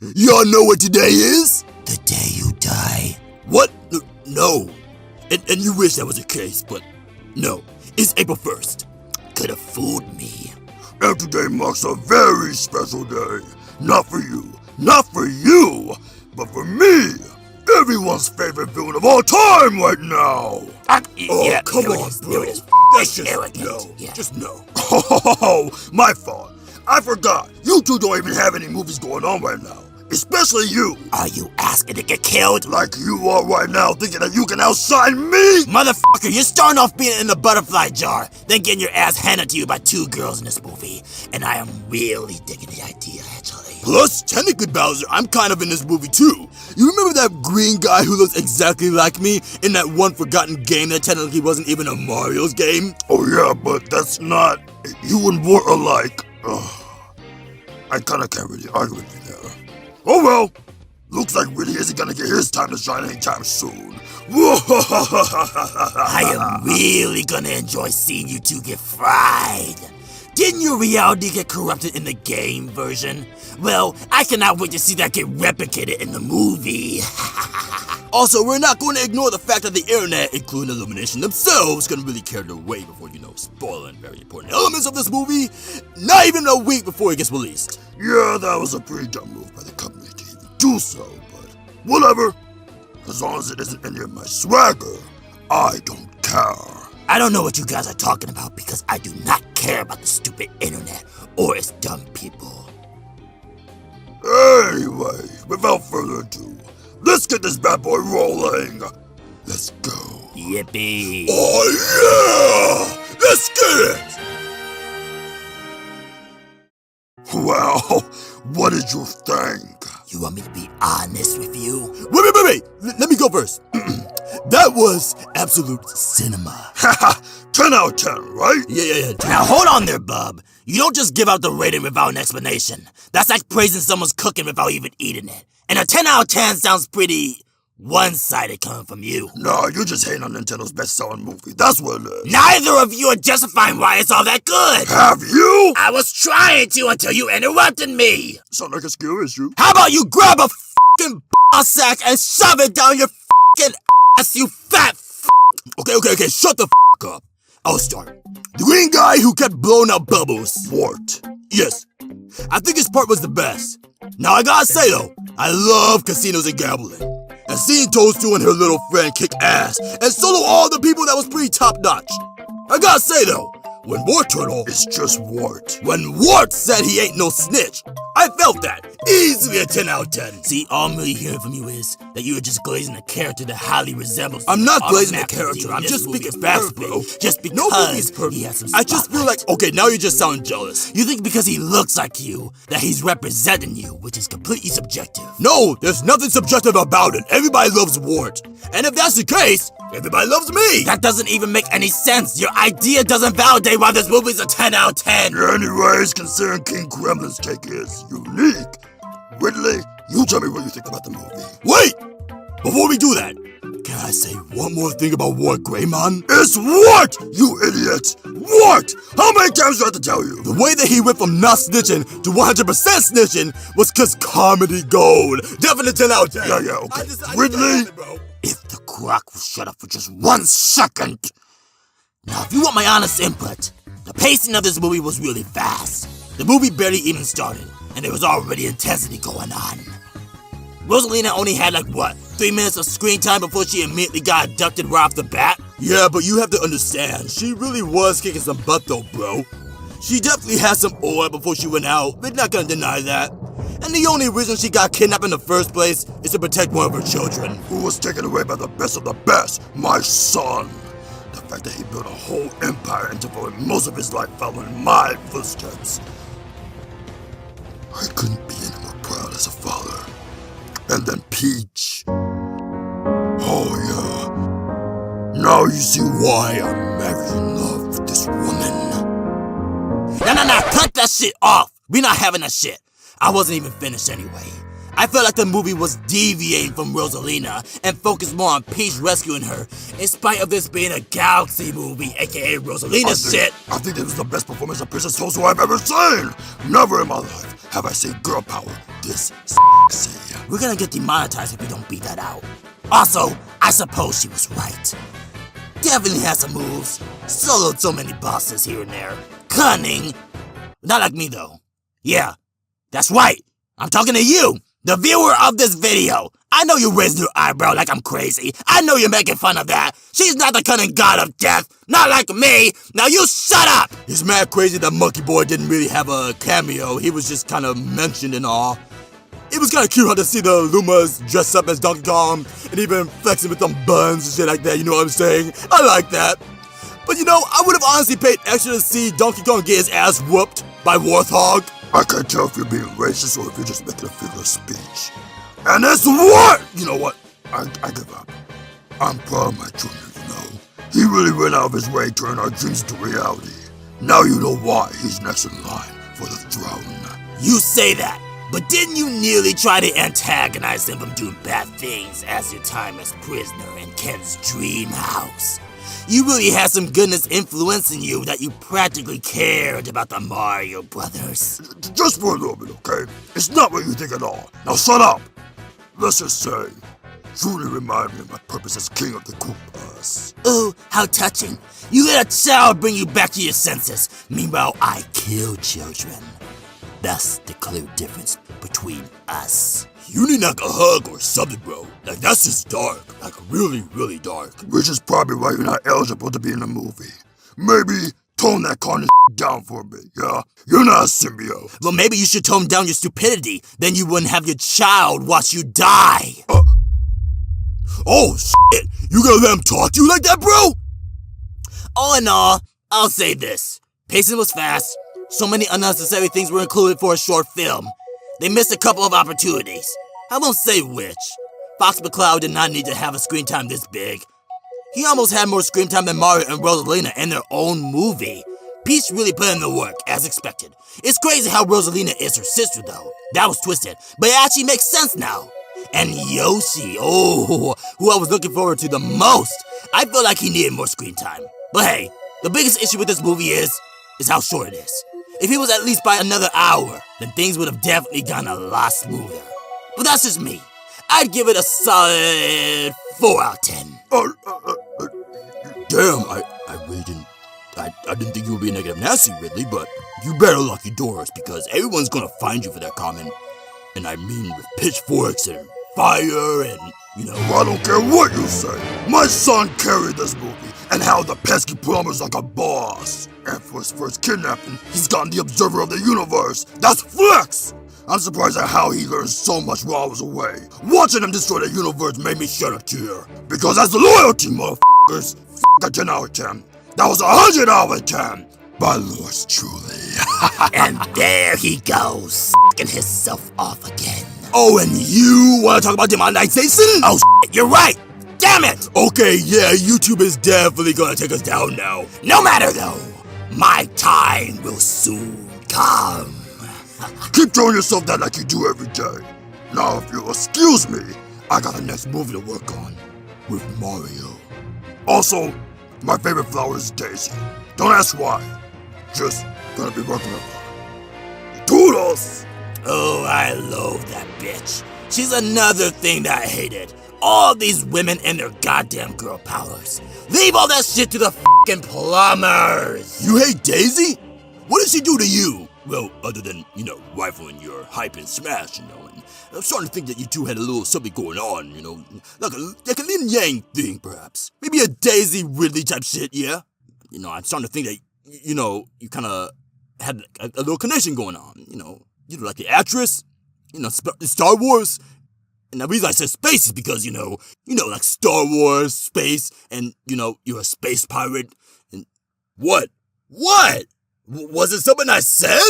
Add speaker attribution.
Speaker 1: Y'all know what today is?
Speaker 2: The day you die.
Speaker 1: What? No. And you wish that was the case, but no. It's April 1st.
Speaker 2: Could have fooled me.
Speaker 3: And today marks a very special day. Not for you, not for you, but for me. Everyone's favorite villain of all time right now.
Speaker 2: Yeah,
Speaker 1: come
Speaker 2: here it
Speaker 1: on,
Speaker 2: is,
Speaker 1: bro.
Speaker 2: here it is.
Speaker 1: That's just
Speaker 2: Arrogant,
Speaker 1: no.
Speaker 2: yeah.
Speaker 1: Just no.
Speaker 3: Oh, my fault. I forgot. You two don't even have any movies going on right now. Especially you.
Speaker 2: Are you asking to get killed?
Speaker 3: Like you are right now, thinking that you can outshine me?
Speaker 2: Motherfucker, you're starting off being in the butterfly jar, then getting your ass handed to you by two girls in this movie. And I am really digging the idea, actually.
Speaker 1: Plus, technically, Bowser, I'm kind of in this movie too. You remember that green guy who looks exactly like me in that one forgotten game that technically wasn't even a Mario's game?
Speaker 3: Oh yeah, but that's not... You and Wart alike. I kinda can't really argue with you there. Oh well, looks like Woody isn't gonna get his time to shine anytime soon.
Speaker 2: I am really gonna enjoy seeing you two get fried. Didn't your reality get corrupted in the game version? Well, I cannot wait to see that get replicated in the movie.
Speaker 1: Also, we're not going to ignore the fact that the internet, including Illumination themselves, couldn't really carry their weight before, spoiling very important elements of this movie, not even a week before it gets released.
Speaker 3: Yeah, that was a pretty dumb move by the company to even do so, but whatever. As long as it isn't any of my swagger, I don't care.
Speaker 2: I don't know what you guys are talking about because I do not care about the stupid internet or its dumb people.
Speaker 3: Anyway, without further ado, let's get this bad boy rolling. Let's go.
Speaker 2: Yippee.
Speaker 3: Oh yeah! Let's get it! Well, what did you think?
Speaker 2: You want me to be honest with you?
Speaker 1: Wait. Let me go first. That was absolute cinema.
Speaker 3: Haha, 10 out of 10, right?
Speaker 1: Yeah.
Speaker 2: Now hold on there, bub. You don't just give out the rating without an explanation. That's like praising someone's cooking without even eating it. And a 10 out of 10 sounds pretty one-sided coming from you.
Speaker 3: Nah, you're just hating on Nintendo's best-selling movie. That's what it is.
Speaker 2: Neither of you are justifying why it's all that good.
Speaker 3: Have you?
Speaker 2: I was trying to until you interrupted me.
Speaker 3: Sound like a skill issue.
Speaker 1: How about you grab a fucking ball sack and shove it down your fucking ass, you fat Okay, shut the up. I'll start. The green guy who kept blowing out bubbles.
Speaker 3: Wart.
Speaker 1: Yes. I think his part was the best. Now I gotta say though, I love casinos and gambling. And seeing Toadstool and her little friend kick ass and solo all the people, that was pretty top notch. I gotta say though, when Wart Turtle,
Speaker 3: It's just Wart.
Speaker 1: when Wart said he ain't no snitch, I felt that. Easily a 10 out of 10.
Speaker 2: See, all I'm really hearing from you is that you are just glazing a character that highly resembles.
Speaker 1: I'm not glazing a
Speaker 2: automatically
Speaker 1: character, I'm
Speaker 2: this
Speaker 1: just
Speaker 2: movie
Speaker 1: speaking
Speaker 2: is
Speaker 1: facts,
Speaker 2: perfect,
Speaker 1: bro.
Speaker 2: Just because
Speaker 1: No movie is perfect.
Speaker 2: he has some
Speaker 1: I just feel like,
Speaker 2: spotlight.
Speaker 1: okay, now you just sound jealous.
Speaker 2: You think because he looks like you, that he's representing you, which is completely subjective.
Speaker 1: No, there's nothing subjective about it. Everybody loves Wart. And if that's the case, everybody loves me.
Speaker 2: That doesn't even make any sense. Your idea doesn't validate why this movie's a 10 out of 10.
Speaker 3: Anyways, considering King Kremlin's take is unique, Ridley, you tell me what you think about the movie.
Speaker 1: Wait! Before we do that, can I say one more thing about Wart Greymon?
Speaker 3: It's Wart, you idiot! Wart! How many times do I have to tell you?
Speaker 1: The way that he went from not snitching to 100% snitching was cause comedy gold. Definite 10 out of 10.
Speaker 3: Yeah, okay.
Speaker 1: I just
Speaker 3: Ridley?
Speaker 1: love it, bro.
Speaker 2: If the croc will shut up for just 1 second. Now, if you want my honest input, the pacing of this movie was really fast. The movie barely even started, and there was already intensity going on. Rosalina only had 3 minutes of screen time before she immediately got abducted right off the bat?
Speaker 1: Yeah, but you have to understand, she really was kicking some butt though, bro. She definitely had some oil before she went out, we're not gonna deny that. And the only reason she got kidnapped in the first place is to protect one of her children.
Speaker 3: Who was taken away by the best of the best? My son. The fact that he built a whole empire and devoted most of his life following my footsteps. I couldn't be any more proud as a father. And then Peach. Oh yeah. Now you see why I'm madly in love with this woman.
Speaker 2: No, cut that shit off! We not having that shit. I wasn't even finished anyway. I felt like the movie was deviating from Rosalina and focused more on Peach rescuing her, in spite of this being a Galaxy movie, aka Rosalina shit.
Speaker 3: I think this was the best performance of Princess Toadstool I've ever seen. Never in my life have I seen girl power this sexy.
Speaker 2: We're gonna get demonetized if we don't beat that out. Also, I suppose she was right. Definitely has some moves. Soloed so many bosses here and there. Cunning. Not like me though. Yeah, that's right. I'm talking to you, the viewer of this video. I know you raised your eyebrow like I'm crazy. I know you're making fun of that. She's not the cunning god of death. Not like me. Now you shut up.
Speaker 1: He's mad crazy that Monkey Boy didn't really have a cameo. He was just kind of mentioned and all. It was kind of cute how to see the Lumas dress up as Donkey Kong and even flexing with them buns and shit like that, you know what I'm saying? I like that. But you know, I would have honestly paid extra to see Donkey Kong get his ass whooped by Warthog.
Speaker 3: I can't tell if you're being racist or if you're just making a figure of speech. And it's what? You know what? I give up. I'm proud of my junior, you know. He really went out of his way to turn our dreams into reality. Now you know why he's next in line for the throne.
Speaker 2: You say that, but didn't you nearly try to antagonize him from doing bad things as your time as prisoner in Ken's dream house? You really had some goodness influencing you that you practically cared about the Mario Brothers.
Speaker 3: Just for a little bit, okay? It's not what you think at all. Now shut up! Let's just say, truly remind me of my purpose as king of the Koopas.
Speaker 2: Oh, how touching. You let a child bring you back to your senses. Meanwhile, I kill children. That's the clear difference between us.
Speaker 1: You need like a hug or something, bro. Like, that's just dark. Like, really, really dark.
Speaker 3: Which is probably why you're not eligible to be in the movie. Maybe tone that carnage down for a bit, yeah? You're not a symbiote.
Speaker 2: Well, maybe you should tone down your stupidity. Then you wouldn't have your child watch you die.
Speaker 1: Oh, shit. You gonna let him talk to you like that, bro?
Speaker 2: All in all, I'll say this. Pacing was fast. So many unnecessary things were included for a short film. They missed a couple of opportunities. I won't say which. Fox McCloud did not need to have a screen time this big. He almost had more screen time than Mario and Rosalina in their own movie. Peach really put in the work, as expected. It's crazy how Rosalina is her sister, though. That was twisted, but it actually makes sense now. And Yoshi, oh, who I was looking forward to the most. I feel like he needed more screen time. But hey, the biggest issue with this movie is how short it is. If he was at least by another hour, then things would have definitely gone a lot smoother. But that's just me. I'd give it a solid 4 out of 10.
Speaker 1: Damn, I really didn't... I didn't think you would be negative Nancy, Ridley, but you better lock your doors because everyone's gonna find you for that comment. And I mean with pitchforks and fire and, you know...
Speaker 3: Well, I don't care what you say. My son carried this movie and held the pesky plumbers like a boss. And for his first kidnapping, he's gotten the Observer of the Universe. That's flex! I'm surprised at how he learned so much while I was away. Watching him destroy the universe made me shed a tear. Because that's the loyalty, motherfuckers. F*** a 10 out of 10. That was 100 out of 10. By Lord's truly.
Speaker 2: And there he goes, f***ing himself off again.
Speaker 1: Oh, and you wanna talk about demonetization?
Speaker 2: Oh, you're right. Damn it!
Speaker 1: Okay, yeah, YouTube is definitely gonna take us down now.
Speaker 2: No matter though, my time will soon come.
Speaker 3: Keep telling yourself that like you do every day. Now, if you'll excuse me, I got the next movie to work on with Mario. Also, my favorite flower is Daisy. Don't ask why. Just gonna be working on her. Toodles!
Speaker 2: Oh, I love that bitch. She's another thing that I hated. All these women and their goddamn girl powers. Leave all that shit to the fucking plumbers.
Speaker 1: You hate Daisy? What did she do to you? Well, other than, you know, rifling your hype and smash, you know, and I'm starting to think that you two had a little something going on, you know, like a Lin Yang thing, perhaps. Maybe a Daisy Ridley type shit, yeah? You know, I'm starting to think that, you know, you kind of had a little connection going on, you know, like the actress, you know, Star Wars. And the reason I said space is because, you know, like Star Wars, space, and, you know, you're a space pirate, and what? What? Was it something I said?